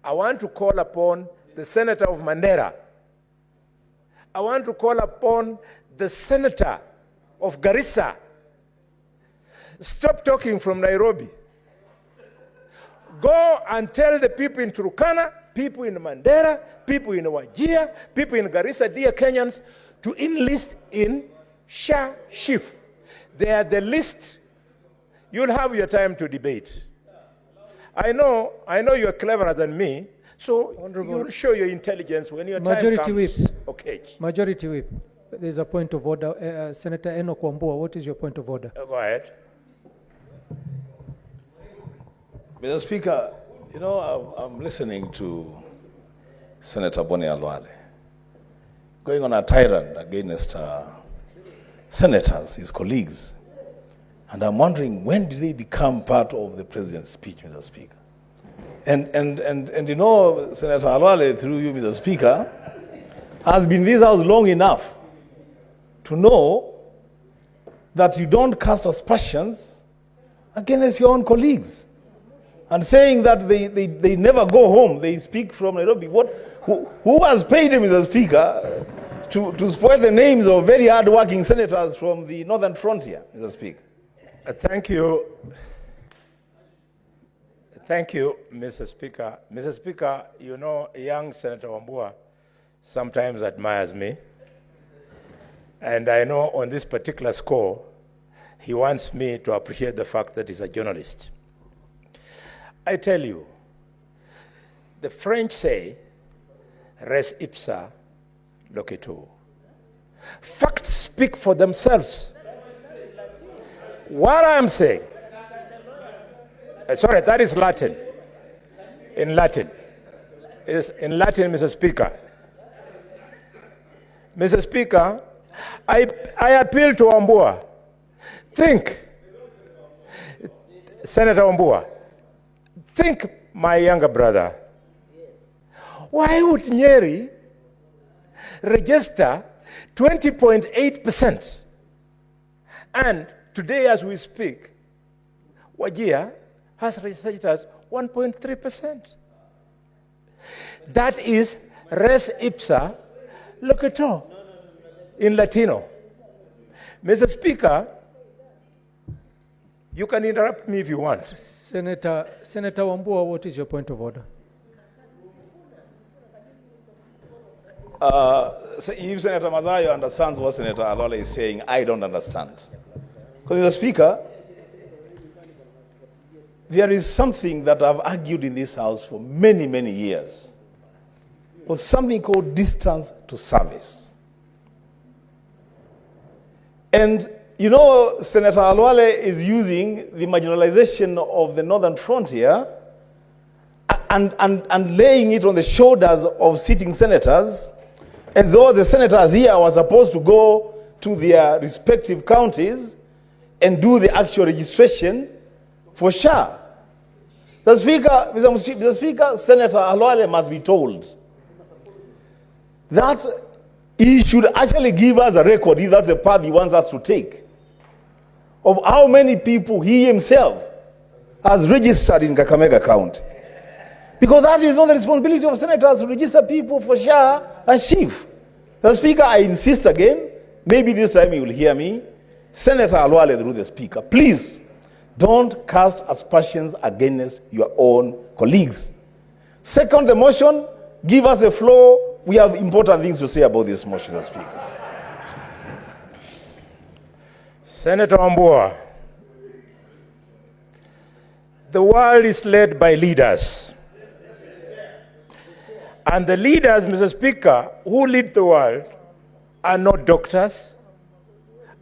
I want to call upon the Senator of Mandera. I want to call upon the Senator of Garissa. Stop talking from Nairobi. Go and tell the people in Turkana, people in Mandera, people in Wajir, people in Garissa, dear Kenyans, to enlist in Shif. They are the least. You'll have your time to debate. I know you're cleverer than me, so you'll show your intelligence when your time comes. Whip. Okay. Majority Whip. There's a point of order. Senator Enoch Wambua, what is your point of order? Go ahead. Mr. Speaker, I'm listening to Senator Boni Khalwale going on a tirade against senators, his colleagues. And I'm wondering, when did they become part of the president's speech, Mr. Speaker? And Senator Khalwale, through you, Mr. Speaker, has been in this house long enough to know that you don't cast aspersions against your own colleagues. And saying that they never go home, they speak from Nairobi. Who has paid him, Mr. Speaker, to spoil the names of very hard-working senators from the northern frontier, Mr. Speaker? Thank you. Thank you, Mr. Speaker. Mr. Speaker, young Senator Wambua sometimes admires me. And I know on this particular score, he wants me to appreciate the fact that he's a journalist. I tell you, the French say, res ipsa loquitur. Facts speak for themselves. What I'm saying, sorry, that is Latin. In Latin. In Latin, Mr. Speaker. Mr. Speaker, I appeal to Wambua. Think, Senator Wambua, think, my younger brother, why would Nyeri register 20.8%? And today, as we speak, Wajir has registered 1.3%. That is res ipsa loquitur in Latino. Mr. Speaker, you can interrupt me if you want. Senator Wambua, what is your point of order? So if Senator Mazayo understands what Senator Khalwale is saying, I don't understand. Because, Mr. Speaker, there is something that I've argued in this House for many, many years. It was something called distance to service. And, Senator Khalwale is using the marginalization of the northern frontier and laying it on the shoulders of sitting senators, as though the senators here were supposed to go to their respective counties and do the actual registration for SHA. Mr. Speaker, Senator Khalwale must be told that he should actually give us a record, if that's the path he wants us to take, of how many people he himself has registered in Kakamega County. Because that is not the responsibility of senators to register people for SHA and Shif. The Speaker, I insist again, maybe this time you will hear me, Senator Khalwale, through the Speaker, please don't cast aspersions against your own colleagues. Second, the motion, give us the floor. We have important things to say about this motion, Mr. Speaker. Senator Wambua, the world is led by leaders. And the leaders, Mr. Speaker, who lead the world are not doctors,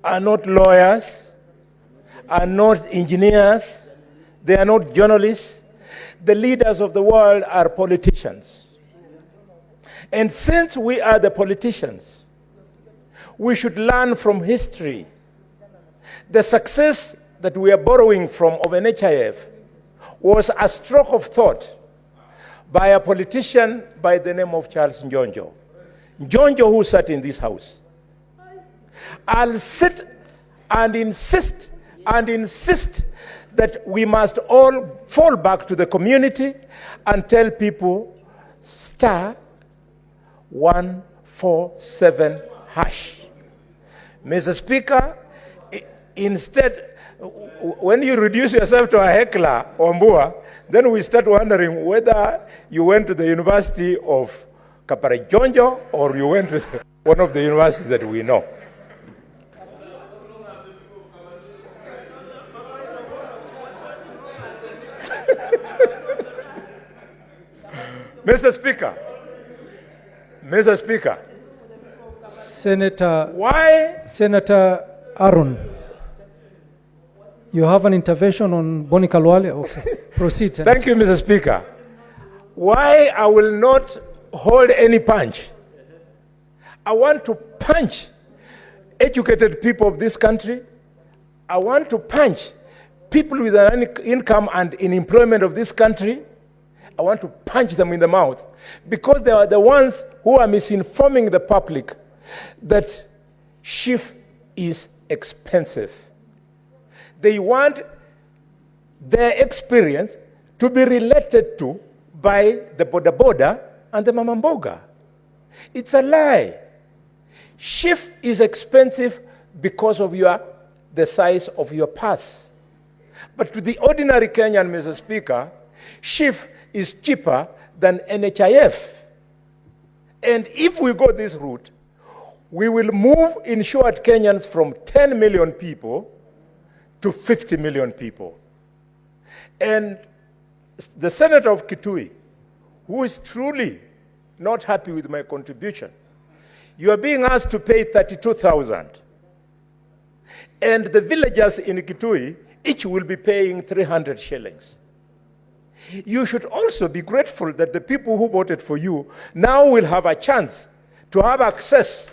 are not lawyers, are not engineers, they are not journalists. The leaders of the world are politicians. And since we are the politicians, we should learn from history. The success that we are borrowing from of NHIF was a stroke of thought by a politician by the name of Charles Njonjo. Njonjo, who sat in this house. I'll sit and insist that we must all fall back to the community and tell people star 147 hash. Mr. Speaker, instead, when you reduce yourself to a heckler, Wambua, then we start wondering whether you went to the University of Kaparajonjo or you went to one of the universities that we know. Mr. Speaker, Senator Aaron, you have an intervention on Boni Khalwale? Okay. Proceed, Senator. Thank you, Mr. Speaker. Why I will not hold any punch. I want to punch educated people of this country. I want to punch people with an income and in employment of this country. I want to punch them in the mouth because they are the ones who are misinforming the public that Shif is expensive. They want their experience to be related to by the boda boda and the mamamboga. It's a lie. Shif is expensive because of the size of your purse. But to the ordinary Kenyan, Mr. Speaker, Shif is cheaper than NHIF. And if we go this route, we will move insured Kenyans from 10 million people to 50 million people. And the Senator of Kitui, who is truly not happy with my contribution, you are being asked to pay 32,000. And the villagers in Kitui, each will be paying 300 shillings. You should also be grateful that the people who voted for you now will have a chance to have access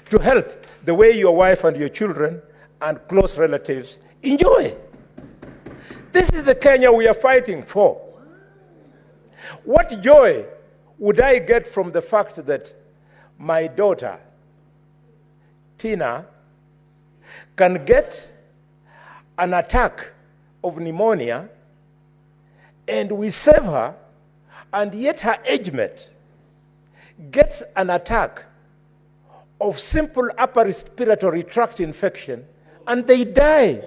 to health the way your wife and your children and close relatives enjoy. This is the Kenya we are fighting for. What joy would I get from the fact that my daughter, Tina, can get an attack of pneumonia and we save her, and yet her age mate gets an attack of simple upper respiratory tract infection and they die.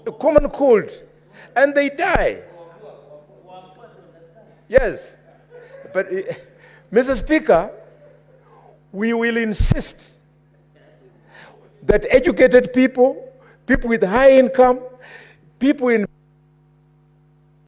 A common cold, and they die. Yes. But, Mr. Speaker, we will insist that educated people, people with high income, people in